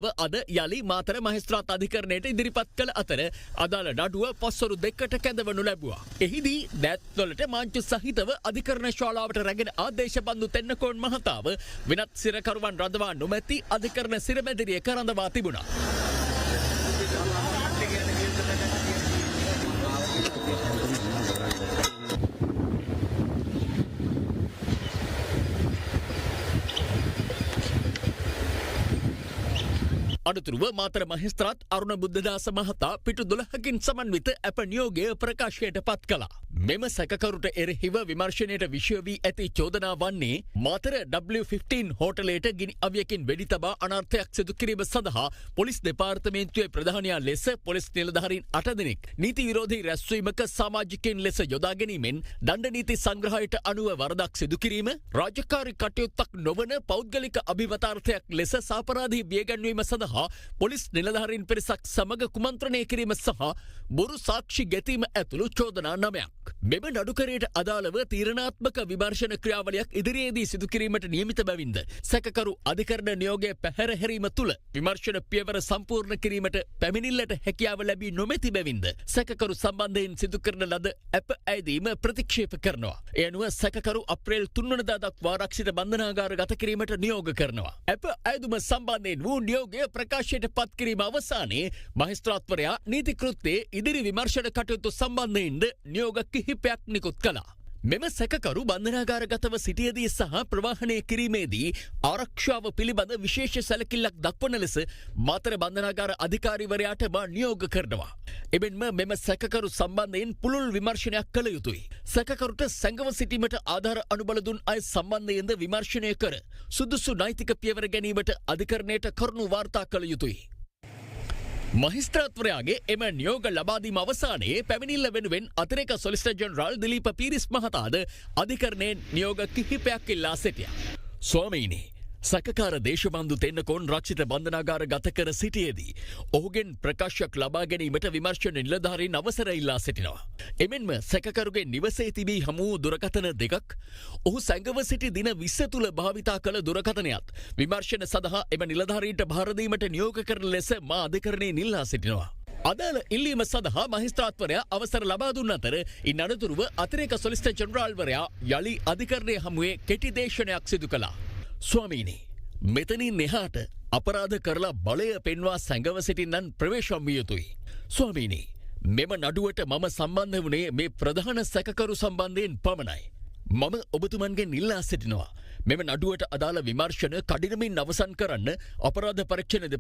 අද යලි මාතර මහේස්ත්‍රාත් අධිකරණයට ඉදිරිපත් කළ අතර අදාළ නඩුව පස්වරු දෙකට කැඳවනු ලැබුවා. එහිදී දැත්වලට මාංචු සහිතව අධිකරණ ශාලාවට රැගෙන ආදේශබන්දු තෙන්නකෝන් මහතාව වෙනත් සිරකරුවන් රඳවා නොමැති අධිකරණ සිරමැදිරියක රඳවා තිබුණා. අනතුරුව මාතර මහේස්ත්‍රාත් අරුණ බුද්ධදාස මහතා පිටු 12කින් සමන්විත අප නියෝගය ප්‍රකාශයට පත් කළා. මෙම සැකකරුට එරෙහිව විමර්ශනයට විෂය වී ඇති චෝදනා වන්නේ මාතර W15 හෝටලයට ගිනි අවියකින් වෙඩි තබා අනර්ථයක් සිදු කිරීම සඳහා පොලිස් දෙපාර්තමේන්තුවේ ප්‍රධානියා ලෙස පොලිස් නිලධාරීන් 8 දෙනෙක් නීති විරෝධී රැස්වීමක සමාජිකයින් ලෙස යොදා ගැනීමෙන් දණ්ඩ නීති සංග්‍රහයට අනුව වරදක් සිදු කිරීම රාජකාරී කටයුත්තක් නොවන පෞද්ගලික අභිමතාර්ථයක් ලෙස සාපරාධී බියගැන්වීම සඳහා පොලිස් නිලධාරීන් පිරිසක් සමග කුමන්ත්‍රණය කිරීම සහ බොරු සාක්ෂි ගැතීම ඇතුළු චෝදනා 9ක්. මෙම නඩුකරයට අදාළව තීරණාත්මක විමර්ශන ක්‍රියාවලියක් ඉදිරියේදී සිදු කිරීමට නියමිත බැවින්ද සැකකරු අධිකරණ නියෝගය පැහැර හැරීම තුළ විමර්ශන පියවර සම්පූර්ණ කිරීමට පැමිණිල්ලට හැකියාව ලැබී නොමැති බැවින්ද සැකකරු සම්බන්ධයෙන් සිදු කරන ලද අප ඇයදීම ප්‍රතික්ෂේප කරනවා. ඒ අනුව සැකකරු අප්‍රේල් 3 වනදා දක්වා ආරක්ෂිත බන්ධනාගාර ගත කිරීමට නියෝග කරනවා. අප ඇයදුම සම්බන්ධයෙන් වූ නියෝගය ප්‍රකාශයට පත් කිරීම අවසානයේ මහේස්ත්‍රාත්වරයා නීති කෘත්‍යයේ ඉදිරි විමර්ශන කටයුතු සම්බන්ධයෙන්ද නියෝග කිහිපයක් නිකුත් කළා. මෙම සැකකරු බන්ධනාගාරගතව සිටියදී සහ ප්‍රවාහනය කිරීමේදී ආරක්ෂාව පිළිබඳ විශේෂ සැලකිල්ලක් දක්වන ලෙස මාතර බන්ධනාගාර අධිකාරිවරයාට මා නියෝග කරනවා. එමෙන්ම මෙම සැකකරු සම්බන්ධයෙන් පුළුල් විමර්ශනයක් කළ යුතුයි. සැකකරුට සැඟව සිටීමට ආධාර අනුබල දුන් අය සම්බන්ධයෙන්ද විමර්ශනය කර සුදුසු නෛතික පියවර ගැනීමට අධිකරණයට කරුණු වාර්තා කළ යුතුයි. මහිස්ත්‍රාත්වරයාගේ එම නියෝග ලබාදීම අවසානයේ පැමිණිල්ල වෙනුවෙන් අතිරේක සොලිසිටර් ජෙනරාල් දිලීප පීරිස් මහතාද අධිකරණයෙන් නියෝග කිහිපයක් ඉල්ලා සිටියා. ස්වාමීනි, සැකකාර දේශබන්දු තෙන්නකෝන් රක්ෂිත බන්ධනාගාර ගත කර සිටියේදී ඔහුගෙන් ප්‍රකාශයක් ලබා ගැනීමට විමර්ශන නිලධාරීන් අවසර ඉල්ලා සිටිනවා. එමෙන්ම සැකකරුගේ නිවසේ තිබී හමු වූ දුරකථන දෙකක් ඔහු සැඟව සිටි දින 20 තුළ භාවිතා කළ දුරකථනයත් විමර්ශන සඳහා එම නිලධාරීන්ට භාර දීමට නියෝග කරන ලෙස මා අධිකරණයෙන් ඉල්ලා සිටිනවා. අදාළ ඉල්ලීම සඳහා මහේස්ත්‍රාත්වරයා අවසර ලබා දුන් අතර ඉන් අනතුරුව අතිරේක සොලිසිටර් ජෙනරාල්වරයා යලි අධිකරණය හමුවේ කෙටි දේශනයක් සිදු කළා. ස්වාමීනි, මෙතනින් එහාට අපරාධ කරලා බලය පෙන්වා සැඟව සිටින්නන් ප්‍රවේශම් විය යුතුයි. ස්වාමීනි, මෙම නඩුවට මම සම්බන්ධ වුණේ මේ ප්‍රධාන සැකකරු සම්බන්ධයෙන් පමණයි. මම ඔබතුමන්ගෙන් ඉල්ලා සිටිනවා මෙම නඩුවට අදාළ විමර්ශන කඩිනමින් අවසන් කරන්න අපරාධ පරීක්ෂණ